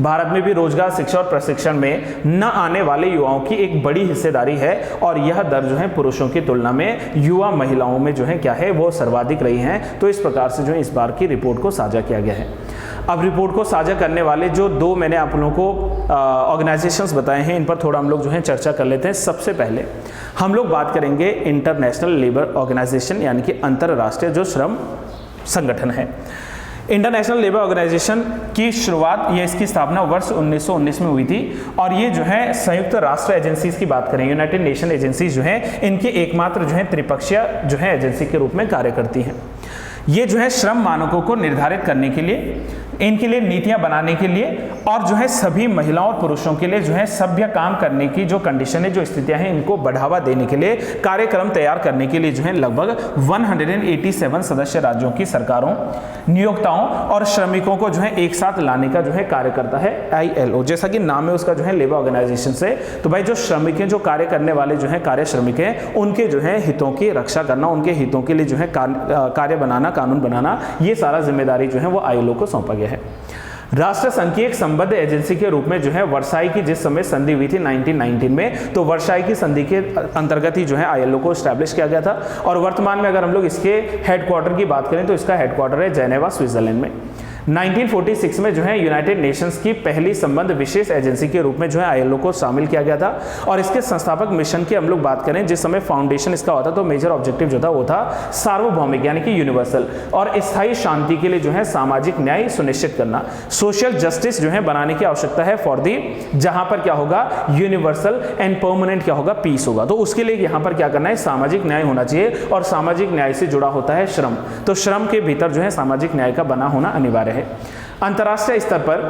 भारत में भी रोजगार, शिक्षा और प्रशिक्षण में न आने वाले युवाओं की एक बड़ी हिस्सेदारी है और यह दर जो है पुरुषों की तुलना में युवा महिलाओं में जो है क्या है वो सर्वाधिक रही है। तो इस प्रकार से जो है इस बार की रिपोर्ट को साझा किया गया है। अब रिपोर्ट को साझा करने वाले जो दो मैंने आप लोगों को ऑर्गेनाइजेशंस बताए हैं, इन पर थोड़ा हम लोग जो है चर्चा कर लेते हैं। सबसे पहले हम लोग बात करेंगे इंटरनेशनल लेबर ऑर्गेनाइजेशन यानी कि अंतर्राष्ट्रीय जो श्रम संगठन है। इंटरनेशनल लेबर ऑर्गेनाइजेशन की शुरुआत, ये इसकी स्थापना वर्ष 1919 में हुई थी और ये जो है संयुक्त राष्ट्र एजेंसीज की बात करें, यूनाइटेड नेशन एजेंसीज जो है इनके एकमात्र जो है त्रिपक्षीय जो है एजेंसी के रूप में कार्य करती हैं। ये जो है श्रम मानकों को निर्धारित करने के लिए, इनके लिए नीतियां बनाने के लिए और जो है सभी महिलाओं और पुरुषों के लिए जो है सभ्य काम करने की जो कंडीशन है, जो स्थितियां हैं, इनको बढ़ावा देने के लिए कार्यक्रम तैयार करने के लिए जो है लगभग 187 सदस्य राज्यों की सरकारों, नियोक्ताओं और श्रमिकों को जो है एक साथ लाने का जो है कार्य करता है ILO। जैसा कि नाम है उसका जो है लेबर ऑर्गेनाइजेशन से, तो भाई जो श्रमिक हैं, जो कार्य करने वाले जो है कार्य श्रमिक हैं, उनके जो है हितों की रक्षा करना, उनके हितों के लिए जो है कार्य बनाना, कानून बनाना, ये सारा जिम्मेदारी जो है वो ILO को सौंपा गया है। राष्ट्र संघ की एक संबद्ध एजेंसी के रूप में जो है वर्साई की जिस समय संधि हुई थी 1919 में, तो वर्साई की संधि के अंतर्गत ही जो है ILO को एस्टैब्लिश किया गया था। और वर्तमान में अगर हम लोग इसके हेडक्वार्टर की बात करें तो इसका हेडक्वार्टर है जेनेवा, स्विट्जरलैंड में। 1946 में जो है यूनाइटेड नेशंस की पहली संबंध विशेष एजेंसी के रूप में जो है ILO को शामिल किया गया था। और इसके संस्थापक मिशन की हम लोग बात करें, जिस समय फाउंडेशन इसका होता तो मेजर ऑब्जेक्टिव जो था वो था सार्वभौमिक यानी कि यूनिवर्सल और स्थायी शांति के लिए जो है सामाजिक न्याय सुनिश्चित करना, सोशल जस्टिस जो है बनाने की आवश्यकता है फॉर दी, जहां पर क्या होगा यूनिवर्सल एंड परमानेंट क्या होगा, पीस होगा। तो उसके लिए यहां पर क्या करना है, सामाजिक न्याय होना चाहिए और सामाजिक न्याय से जुड़ा होता है श्रम। तो श्रम के भीतर जो है सामाजिक न्याय का बना होना अनिवार्य है। अंतर्राष्ट्रीय स्तर पर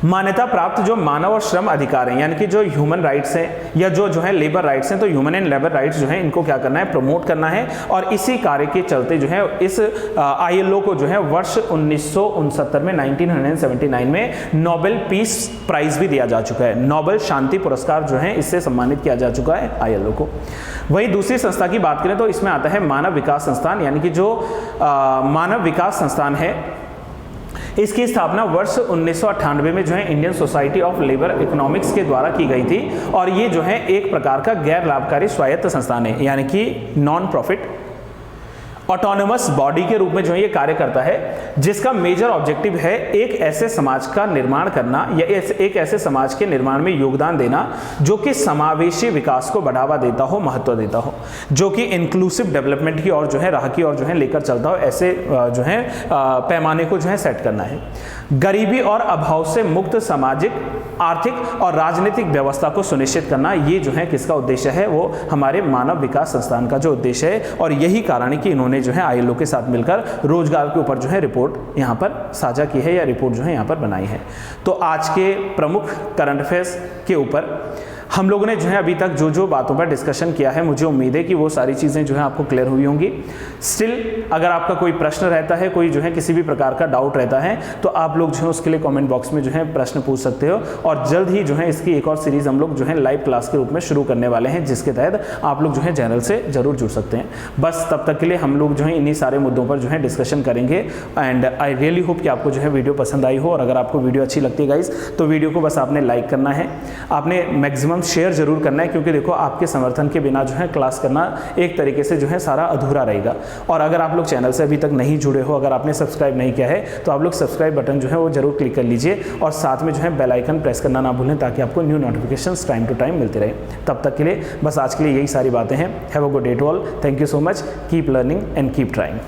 मान्यता प्राप्त जो मानव और श्रम अधिकार हैं, यानी कि जो ह्यूमन राइट्स हैं या जो है लेबर राइट्स हैं, तो ह्यूमन एंड लेबर राइट्स जो है इनको क्या करना है, प्रमोट करना है। और इसी कार्य के चलते जो है इस ILO को जो है वर्ष 1969 में 1979 में नोबेल पीस प्राइज भी दिया जा चुका है। नोबेल शांति पुरस्कार जो है इससे सम्मानित किया जा चुका है ILO को। वही दूसरी संस्था की बात करें तो इसमें आता है मानव विकास संस्थान, यानी कि जो मानव विकास संस्थान है, इसकी स्थापना वर्ष 1998 में जो है Indian society of labour economics के द्वारा की गई थी। और ये जो है एक प्रकार का गैर लाभकारी स्वायत्त संस्थान है, यानी कि नॉन प्रॉफिट ऑटोनोमस बॉडी के रूप में जो है ये कार्य करता है, जिसका मेजर ऑब्जेक्टिव है एक ऐसे समाज का निर्माण करना या एक ऐसे समाज के निर्माण में योगदान देना जो कि समावेशी विकास को बढ़ावा देता हो, महत्व देता हो, जो कि इंक्लूसिव डेवलपमेंट की और जो है राह की और जो है लेकर चलता हो। ऐसे जो है पैमाने को जो है सेट करना है। गरीबी और अभाव से मुक्त सामाजिक, आर्थिक और राजनीतिक व्यवस्था को सुनिश्चित करना, ये जो है किसका उद्देश्य है, वो हमारे मानव विकास संस्थान का जो उद्देश्य है। और यही कारण है कि इन्होंने जो है ILO के साथ मिलकर रोजगार के ऊपर जो है रिपोर्ट यहाँ पर साझा की है या रिपोर्ट जो है यहाँ पर बनाई है। तो आज के प्रमुख करंट अफेयर्स के ऊपर हम लोगों ने जो है अभी तक जो बातों पर डिस्कशन किया है, मुझे उम्मीद है कि वो सारी चीज़ें जो है आपको क्लियर हुई होंगी। स्टिल अगर आपका कोई प्रश्न रहता है, कोई जो है किसी भी प्रकार का डाउट रहता है, तो आप लोग जो है उसके लिए कमेंट बॉक्स में जो है प्रश्न पूछ सकते हो। और जल्द ही जो है इसकी एक और सीरीज़ हम लोग जो है लाइव क्लास के रूप में शुरू करने वाले हैं, जिसके तहत आप लोग जो है चैनल से जरूर जुड़ सकते हैं। बस तब तक के लिए हम लोग जो है इन्हीं सारे मुद्दों पर जो है डिस्कशन करेंगे। एंड आई रियली होप कि आपको जो है वीडियो पसंद आई हो। और अगर आपको वीडियो अच्छी लगती है गाइस, तो वीडियो को बस आपने लाइक करना है, आपने मैक्सिमम शेयर जरूर करना है, क्योंकि देखो आपके समर्थन के बिना जो है क्लास करना एक तरीके से जो है सारा अधूरा रहेगा। और अगर आप लोग चैनल से अभी तक नहीं जुड़े हो, अगर आपने सब्सक्राइब नहीं किया है, तो आप लोग सब्सक्राइब बटन जो है वो जरूर क्लिक कर लीजिए और साथ में जो है बेल आइकन प्रेस करना ना भूलें, ताकि आपको new notifications time to time मिलते रहे। तब तक के लिए बस आज के लिए यही सारी बातें हैं। Have a good day to all. Thank you so much. Keep learning and keep trying.